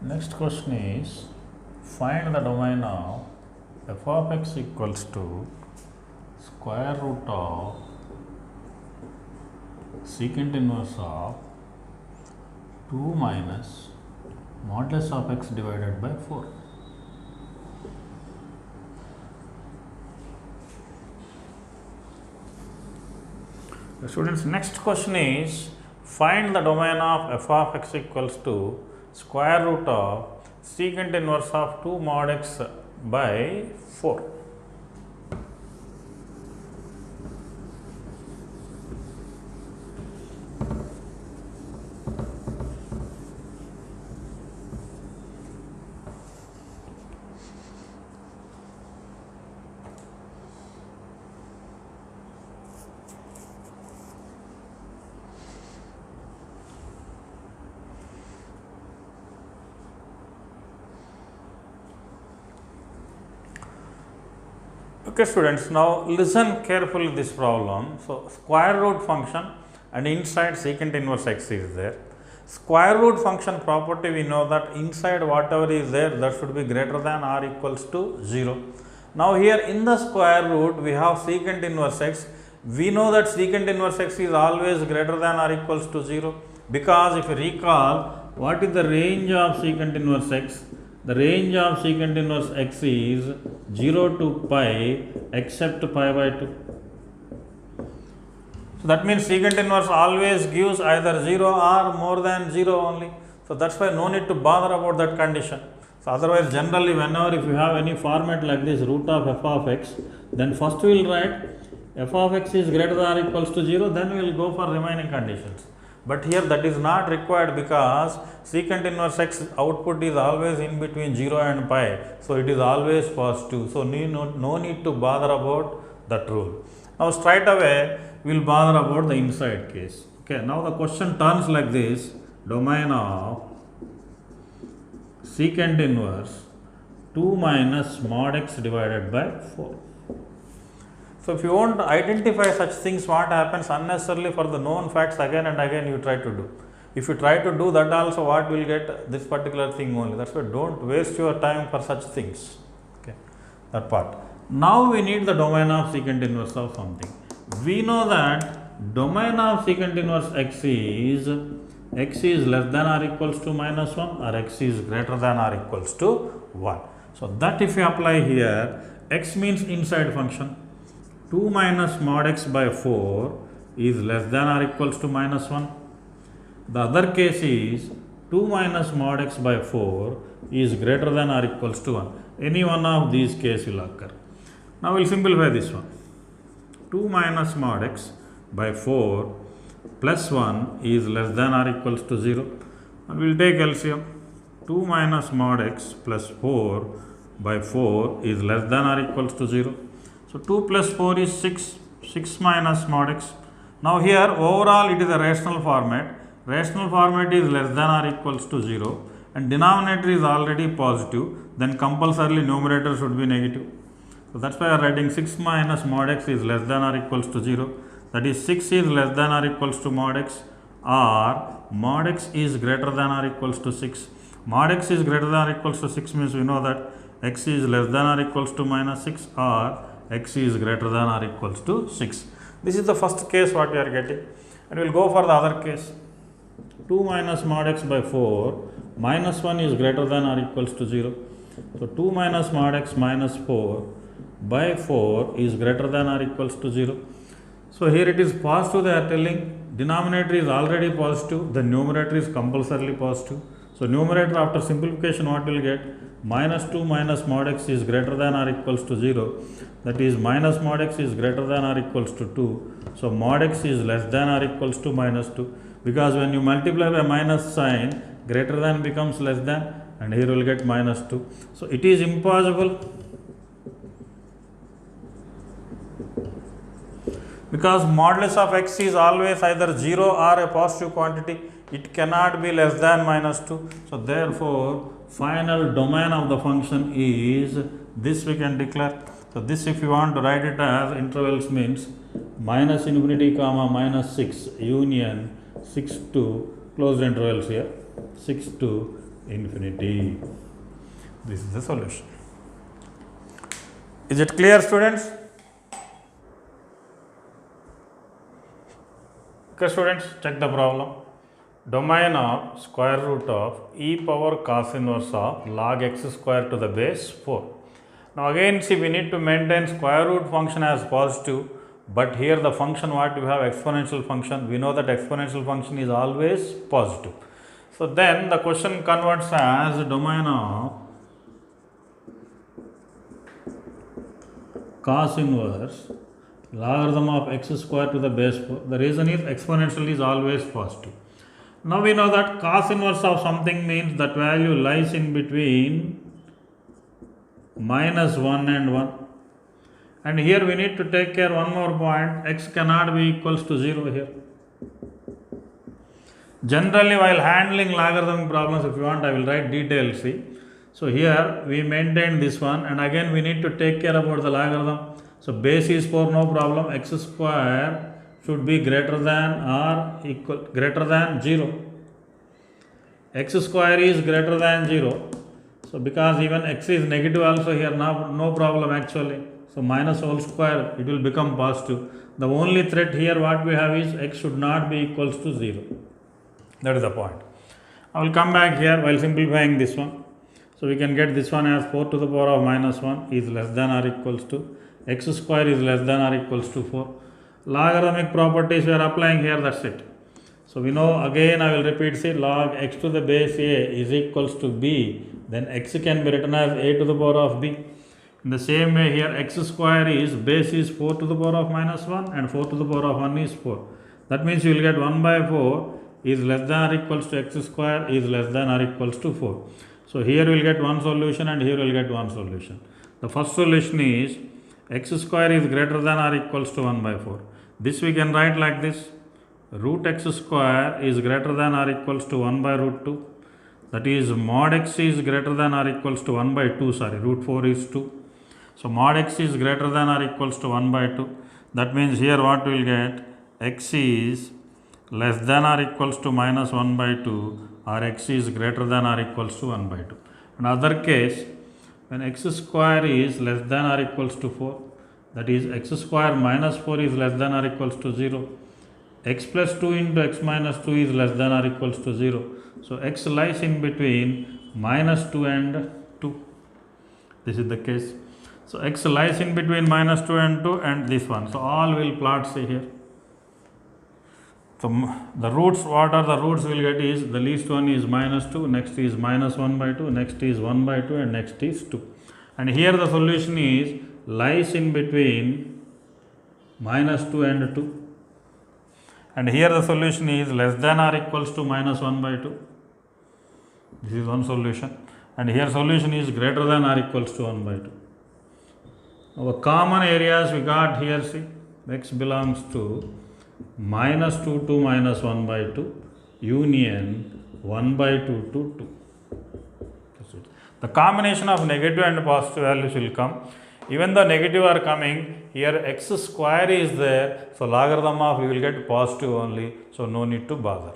Next question is, find the domain of f of x equals to square root of secant inverse of 2 minus modulus of x divided by 4. The students, next question is, find the domain of f of x equals to square root of secant inverse of 2 mod x by 4. Okay students, now listen carefully this problem. So, square root function and inside secant inverse x is there. Square root function property, we know that inside whatever is there, that should be greater than or equals to 0. Now, here in the square root we have secant inverse x. We know that secant inverse x is always greater than or equals to 0, because if you recall, what is the range of secant inverse x? The range of secant inverse x is 0 to pi except pi by 2. So, that means secant inverse always gives either 0 or more than 0 only. So, that is why no need to bother about that condition. So, otherwise generally whenever if you have any format like this, root of f of x, then first we will write f of x is greater than or equals to 0, then we will go for remaining conditions. But here that is not required, because secant inverse x output is always in between 0 and pi. So, it is always positive. So, no need to bother about that rule. Now, straight away we will bother about the inside case. Okay. Now, the question turns like this: domain of secant inverse 2 minus mod x divided by 4. So, if you want to identify such things, what happens unnecessarily for the known facts again and again you try to do. If you try to do that also, what will get this particular thing only. That is why do not waste your time for such things. Okay, that part. Now, we need the domain of secant inverse of something. We know that domain of secant inverse x is less than or equals to minus 1 or x is greater than or equals to 1. So, that if you apply here, x means inside function. 2 minus mod x by 4 is less than or equals to minus 1. The other case is 2 minus mod x by 4 is greater than or equals to 1. Any one of these cases will occur. Now, we will simplify this one. 2 minus mod x by 4 plus 1 is less than or equals to 0. And we will take LCM. 2 minus mod x plus 4 by 4 is less than or equals to 0. So, 2 plus 4 is 6, 6 minus mod x. Now, here overall it is a rational format. Rational format is less than or equals to 0 and denominator is already positive, then compulsorily numerator should be negative. So, that is why I am writing 6 minus mod x is less than or equals to 0. That is 6 is less than or equals to mod x, or mod x is greater than or equals to 6. Mod x is greater than or equals to 6 means we know that x is less than or equals to minus 6, or x is greater than or equals to 6. This is the first case what we are getting, and we will go for the other case. 2 minus mod x by 4 minus 1 is greater than or equals to 0. So, 2 minus mod x minus 4 by 4 is greater than or equals to 0. So, here it is positive, they are telling denominator is already positive, the numerator is compulsorily positive. So, numerator after simplification what will get? Minus 2 minus mod x is greater than or equals to 0, that is minus mod x is greater than or equals to 2. So, mod x is less than or equals to minus 2, because when you multiply by minus sign, greater than becomes less than, and here we will get minus 2. So, it is impossible, because modulus of x is always either 0 or a positive quantity, it cannot be less than minus 2. So, therefore, final domain of the function is this we can declare. So, this if you want to write it as intervals means minus infinity comma minus 6 union 6 to closed intervals here 6 to infinity. This is the solution. Is it clear, students? Okay, students, check the problem. Domain of square root of e power cos inverse of log x square to the base 4. Now again, see, we need to maintain square root function as positive, but here the function what we have, exponential function, we know that exponential function is always positive. So then the question converts as domain of cos inverse logarithm of x square to the base 4. The reason is exponential is always positive. Now we know that cos inverse of something means that value lies in between minus 1 and 1. And here we need to take care one more point, x cannot be equals to 0 here. Generally, while handling logarithmic problems, if you want, I will write details, see. So here we maintain this one, and again we need to take care about the logarithm. So base is 4, no problem, x square should be greater than or equal, greater than 0. X square is greater than 0. So because even x is negative also here, no problem actually. So minus whole square, it will become positive. The only threat here what we have is x should not be equals to 0. That is the point. I will come back here while simplifying this one. So we can get this one as 4 to the power of minus 1 is less than or equals to x square is less than or equals to 4. Logarithmic properties we are applying here, that's it. So we know, again I will repeat, say log x to the base a is equals to b, then x can be written as a to the power of b. In the same way here, x square is, base is 4 to the power of minus 1 and 4 to the power of 1 is 4. That means you will get 1 by 4 is less than or equals to x square is less than or equals to 4. So here we will get one solution and here we will get one solution. The first solution is x square is greater than or equals to 1 by 4. This we can write like this, root x square is greater than or equals to 1 by root 2. That is mod x is greater than or equals to 1 by 2, root 4 is 2. So mod x is greater than or equals to 1 by 2. That means here what we will get, x is less than or equals to minus 1 by 2 or x is greater than or equals to 1 by 2. In other case, when x square is less than or equals to 4, that is x square minus 4 is less than or equals to 0. X plus 2 into x minus 2 is less than or equals to 0. So x lies in between minus 2 and 2. This is the case. So x lies in between minus 2 and 2 and this one. So all will plot, see here. So the roots, what are the roots we will get is, the least one is minus 2, next is minus 1 by 2, next is 1 by 2 and next is 2. And here the solution is lies in between minus 2 and 2. And here the solution is less than or equals to minus 1 by 2. This is one solution. And here solution is greater than or equals to 1 by 2. Our common areas we got here, see, x belongs to minus 2 to minus 1 by 2, union 1 by 2 to 2. The combination of negative and positive values will come. Even though negative are coming, here x square is there, so logarithm of we will get positive only, so no need to bother.